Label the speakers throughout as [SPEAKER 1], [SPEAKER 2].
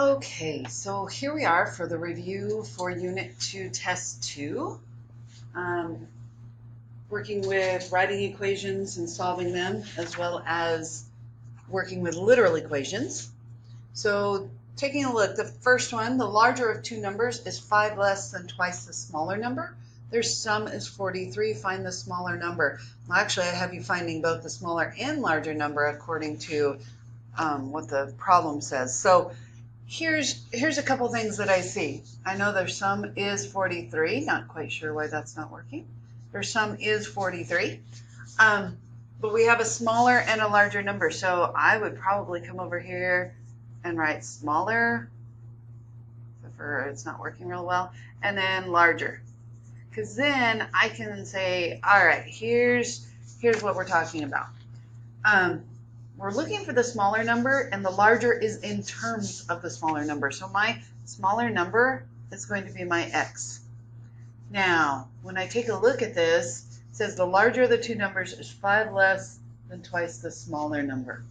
[SPEAKER 1] Okay, so here we are for the review for Unit 2, Test 2. Working with writing equations and solving them, as well as working with literal equations. So taking a look, the first one, the larger of two numbers is 5 less than twice the smaller number. Their sum is 43. Find the smaller number. Well, actually, I have you finding both the smaller and larger number according to what the problem says. So here's a couple things that I see. I know their sum is 43. Not quite sure why that's not working. Their sum is 43. But we have a smaller and a larger number. So I would probably come over here and write smaller. It's not working real well. And then larger. Because then I can say, all right, here's what we're talking about. We're looking for the smaller number, and the larger is in terms of the smaller number. So my smaller number is going to be my x. Now, when I take a look at this, it says the larger of the two numbers is 5 less than twice the smaller number.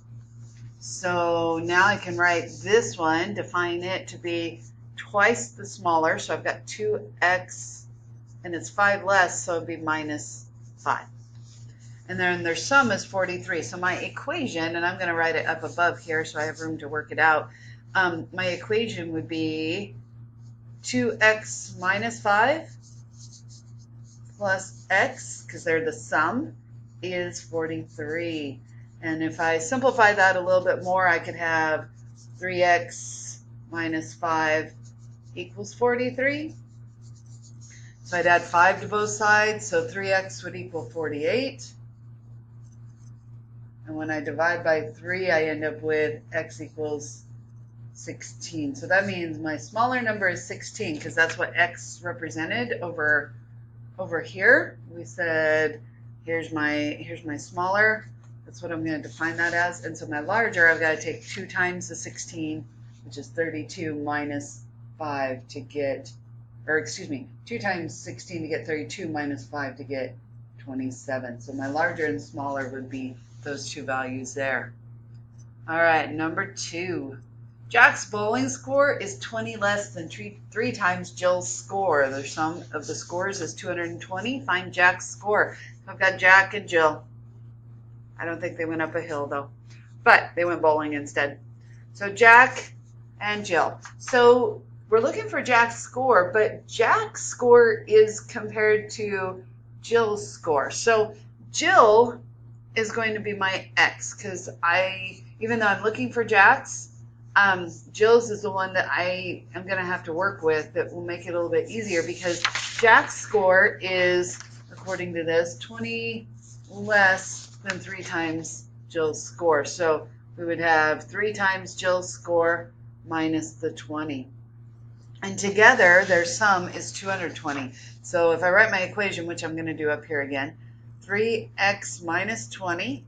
[SPEAKER 1] So now I can write this one, define it to be twice the smaller. So I've got 2x, and it's 5 less, so it'd be minus 5. And then their sum is 43. So my equation, and I'm going to write it up above here so I have room to work it out. My equation would be 2x minus 5 plus x, because they're the sum, is 43. And if I simplify that a little bit more, I could have 3x minus 5 equals 43. So I'd add 5 to both sides, so 3x would equal 48. And when I divide by 3, I end up with x equals 16. So that means my smaller number is 16, because that's what x represented over here. We said, here's my smaller. That's what I'm going to define that as. And so my larger, I've got to take 2 times the 16, which is 32, minus 5 to get, or excuse me, 2 times 16 to get 32, minus 5 to get 27. So my larger and smaller would be those two values there. All right, number 2. Jack's bowling score is 20 less than 3 times Jill's score. The sum of the scores is 220. Find Jack's score. I've got Jack and Jill. I don't think they went up a hill though, but they went bowling instead. So Jack and Jill. So we're looking for Jack's score, but Jack's score is compared to Jill's score. So Jill is going to be my x, because even though I'm looking for Jack's, Jill's is the one that I am going to have to work with that will make it a little bit easier, because Jack's score is, according to this, 20 less than 3 times Jill's score. So we would have 3 times Jill's score minus the 20. And together their sum is 220. So if I write my equation, which I'm going to do up here again, 3x minus 20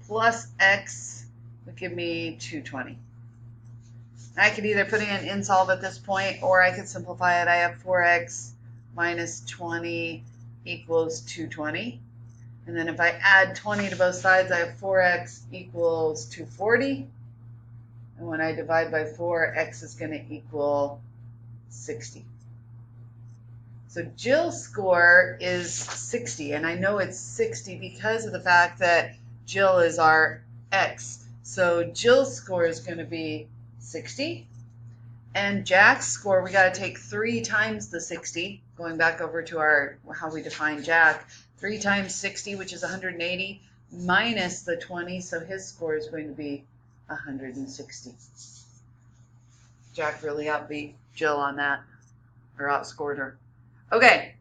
[SPEAKER 1] plus x would give me 220. I could either put in insolve at this point, or I could simplify it. I have 4x minus 20 equals 220. And then if I add 20 to both sides, I have 4x equals 240. And when I divide by 4, x is going to equal 60. So Jill's score is 60, and I know it's 60 because of the fact that Jill is our x. So Jill's score is going to be 60. And Jack's score, we got to take 3 times the 60, going back over to how we define Jack. 3 times 60, which is 180, minus the 20, so his score is going to be 160. Jack really outbeat Jill on that, or outscored her. Okay.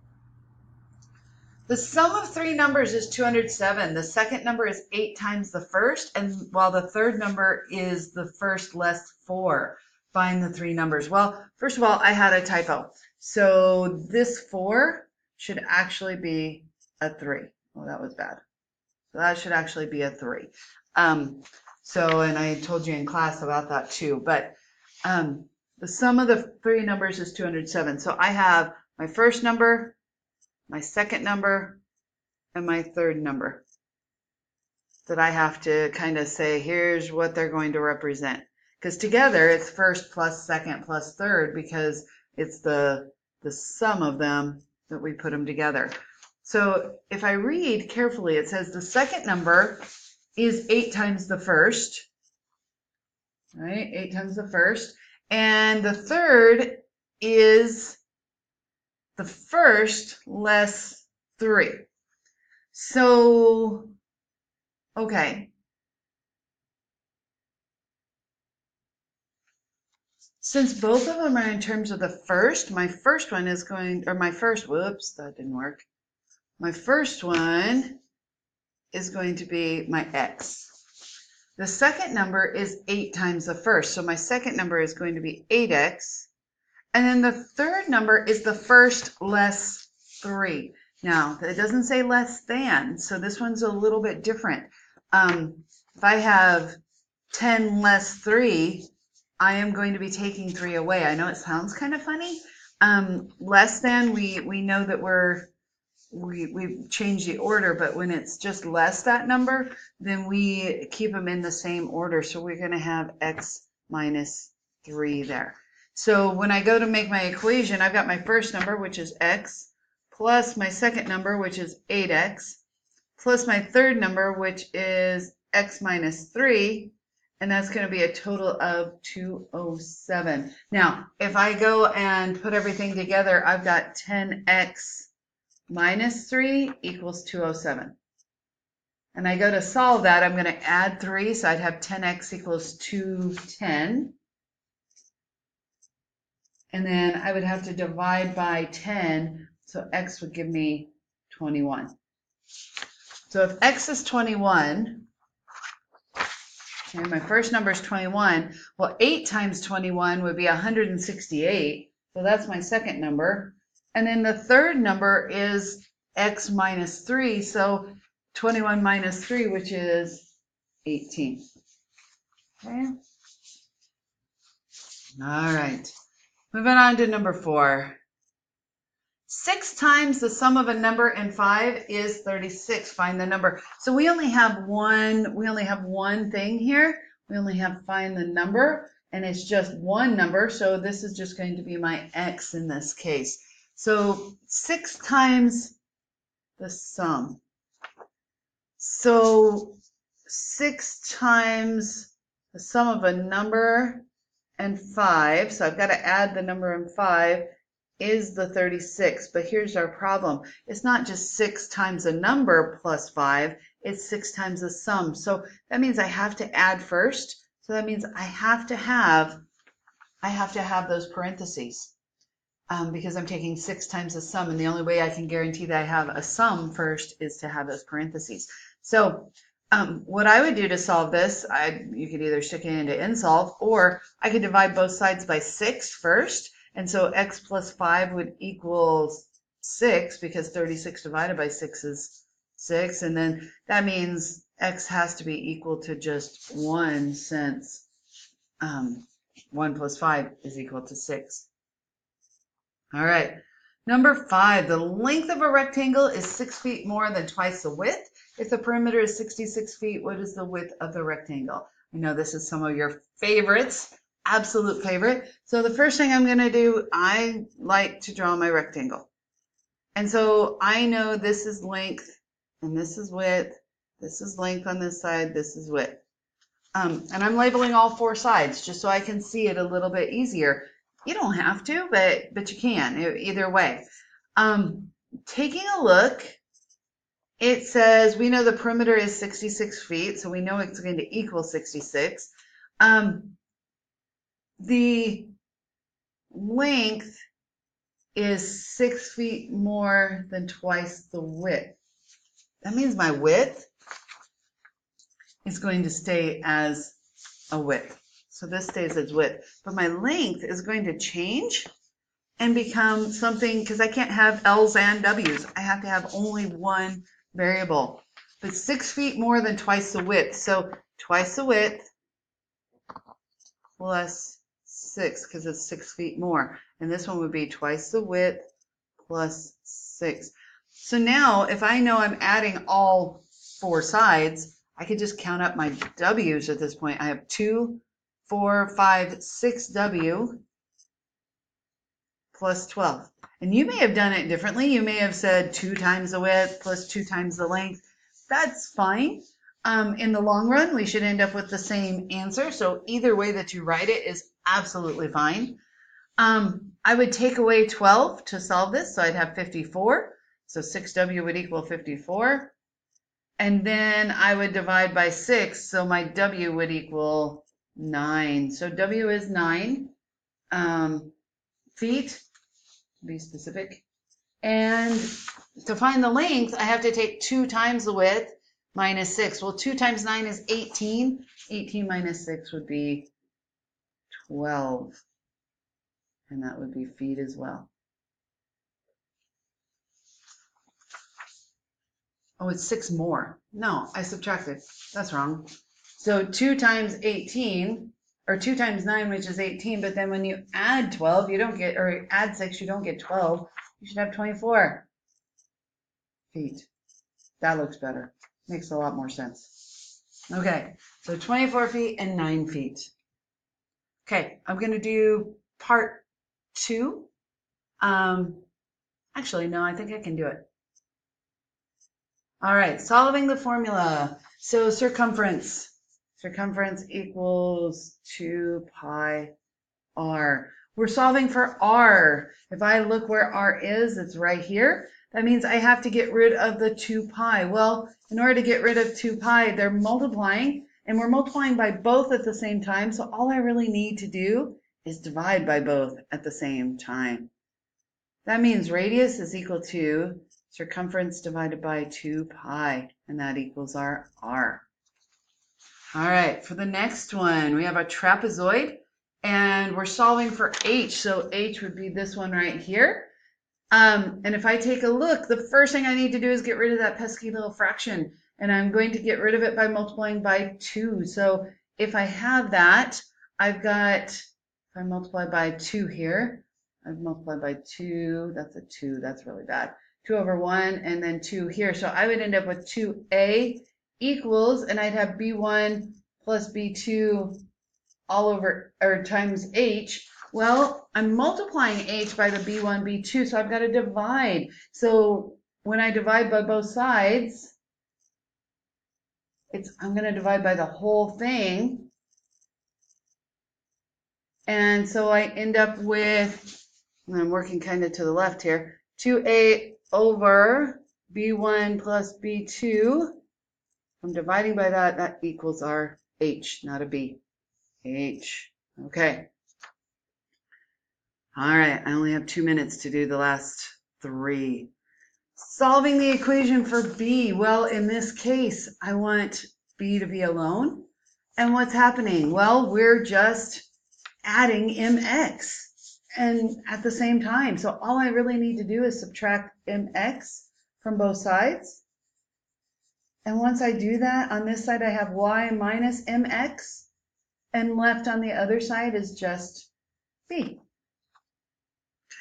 [SPEAKER 1] The sum of 3 numbers is 207. The second number is 8 times the first, and while the third number is the first less 4. Find the 3 numbers. Well, first of all, I had a typo. So this 4 should actually be a 3. Oh, that was bad. So that should actually be a 3. And I told you in class about that too. But the sum of the 3 numbers is 207. So I have my first number, my second number, and my third number that I have to kind of say, here's what they're going to represent. because together it's first plus second plus third, because it's the sum of them that we put them together. So if I read carefully, it says the second number is 8 times the first, right? 8 times the first. And the third is the first less 3. So, okay. Since both of them are in terms of the first, my first one is going, or my first, whoops, that didn't work. My first one is going to be my x. The second number is 8 times the first, so my second number is going to be 8x. And then the third number is the first less 3. Now, it doesn't say less than, so this one's a little bit different. If I have 10 less 3, I am going to be taking 3 away. I know it sounds kind of funny. Less than, we know that we've changed the order, but when it's just less that number, then we keep them in the same order. So we're going to have x minus 3 there. So when I go to make my equation, I've got my first number, which is x, plus my second number, which is 8x, plus my third number, which is x minus 3, and that's going to be a total of 207. Now, if I go and put everything together, I've got 10x minus 3 equals 207. And I go to solve that, I'm going to add 3, so I'd have 10x equals 210. And then I would have to divide by 10, so x would give me 21. So if x is 21, and my first number is 21, well, 8 times 21 would be 168, so that's my second number. And then the third number is x minus 3, so 21 minus 3, which is 18. Okay. All right. Moving on to number 4. 6 times the sum of a number and 5 is 36. Find the number. So we only have one thing here. We only have find the number, and it's just one number, so this is just going to be my x in this case. So 6 times the sum. So 6 times the sum of a number and 5, so I've got to add the number and 5, is the 36. But here's our problem. It's not just 6 times a number plus 5, it's 6 times the sum. So that means I have to add first. So that means I have to have those parentheses. Because I'm taking 6 times the sum, and the only way I can guarantee that I have a sum first is to have those parentheses. So what I would do to solve this, you could either stick it into insolve, or I could divide both sides by 6 first, and so x plus 5 would equal 6, because 36 divided by 6 is 6, and then that means x has to be equal to just 1, since 1 plus 5 is equal to 6. All right, number 5, the length of a rectangle is 6 feet more than twice the width. If the perimeter is 66 feet, what is the width of the rectangle? I know this is some of your favorites, absolute favorite. So the first thing I'm going to do, I like to draw my rectangle. And so I know this is length and this is width. This is length on this side, this is width. And I'm labeling all 4 sides just so I can see it a little bit easier. You don't have to, but you can, either way. Taking a look, it says we know the perimeter is 66 feet, so we know it's going to equal 66. The length is 6 feet more than twice the width. That means my width is going to stay as a width. So this stays as width, but my length is going to change and become something, because I can't have L's and W's. I have to have only one variable. But 6 feet more than twice the width. So twice the width plus 6, because it's 6 feet more. And this one would be twice the width plus 6. So now if I know I'm adding all 4 sides, I could just count up my W's at this point. I have 2, 4, 5, 6W plus 12. And you may have done it differently. You may have said 2 times the width plus 2 times the length. That's fine. In the long run, we should end up with the same answer. So either way that you write it is absolutely fine. I would take away 12 to solve this, so I'd have 54. So 6W would equal 54. And then I would divide by 6, so my W would equal 9. So W is 9 feet, to be specific. And to find the length, I have to take 2 times the width minus 6. Well, 2 times 9 is 18. 18 minus 6 would be 12. And that would be feet as well. Oh, it's 6 more. No, I subtracted. That's wrong. So 2 times 18, or 2 times 9, which is 18, but then when you add 12, you don't get, or add 6, you don't get 12. You should have 24 feet. That looks better. Makes a lot more sense. Okay, so 24 feet and 9 feet. Okay, I'm going to do part 2. Actually, no, I think I can do it. All right, solving the formula. So circumference. Circumference equals 2 pi r. We're solving for r. If I look where r is, it's right here. That means I have to get rid of the 2 pi. Well, in order to get rid of 2 pi, they're multiplying, and we're multiplying by both at the same time. So all I really need to do is divide by both at the same time. That means radius is equal to circumference divided by 2 pi, and that equals our r. All right, for the next one, we have a trapezoid, and we're solving for h. So h would be this one right here. And if I take a look, the first thing I need to do is get rid of that pesky little fraction, and I'm going to get rid of it by multiplying by 2. So if I have that, I've got, if I multiply by 2 here, I've multiplied by 2, that's a 2, that's really bad. 2 over 1, and then 2 here. So I would end up with 2a equals, and I'd have b1 plus b2 all over, or times h. Well, I'm multiplying h by the b1, b2, so I've got to divide. So when I divide by both sides, I'm going to divide by the whole thing. And so I end up with, I'm working kind of to the left here, 2a over b1 plus b2. I'm dividing by that, that equals our h, not a b. H. Okay. All right, I only have 2 minutes to do the last 3. Solving the equation for b. Well, in this case, I want b to be alone. And what's happening? Well, we're just adding mx and at the same time. So all I really need to do is subtract mx from both sides. And once I do that, on this side I have y minus mx, and left on the other side is just b.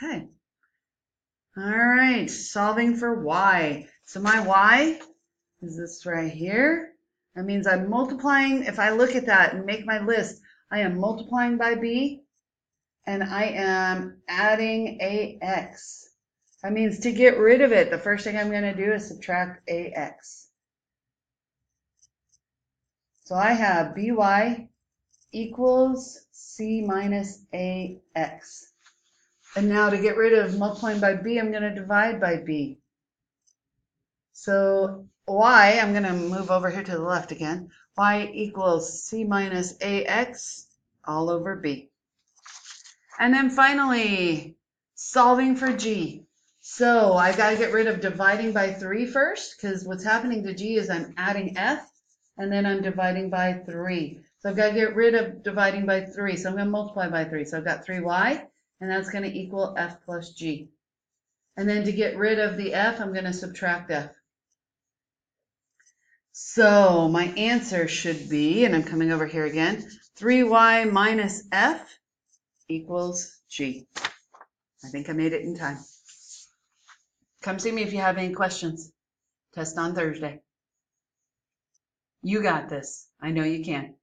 [SPEAKER 1] Okay. All right, solving for y. So my y is this right here. That means I'm multiplying. If I look at that and make my list, I am multiplying by b, and I am adding ax. That means to get rid of it, the first thing I'm going to do is subtract ax. So I have by equals c minus ax. And now to get rid of multiplying by b, I'm going to divide by b. So y, I'm going to move over here to the left again. Y equals c minus ax all over b. And then finally, solving for g. So I got to get rid of dividing by 3 first, because what's happening to g is I'm adding f, and then I'm dividing by 3. So I've got to get rid of dividing by 3. So I'm going to multiply by 3. So I've got 3y, and that's going to equal f plus g. And then to get rid of the f, I'm going to subtract f. So my answer should be, and I'm coming over here again, 3y minus f equals g. I think I made it in time. Come see me if you have any questions. Test on Thursday. You got this. I know you can.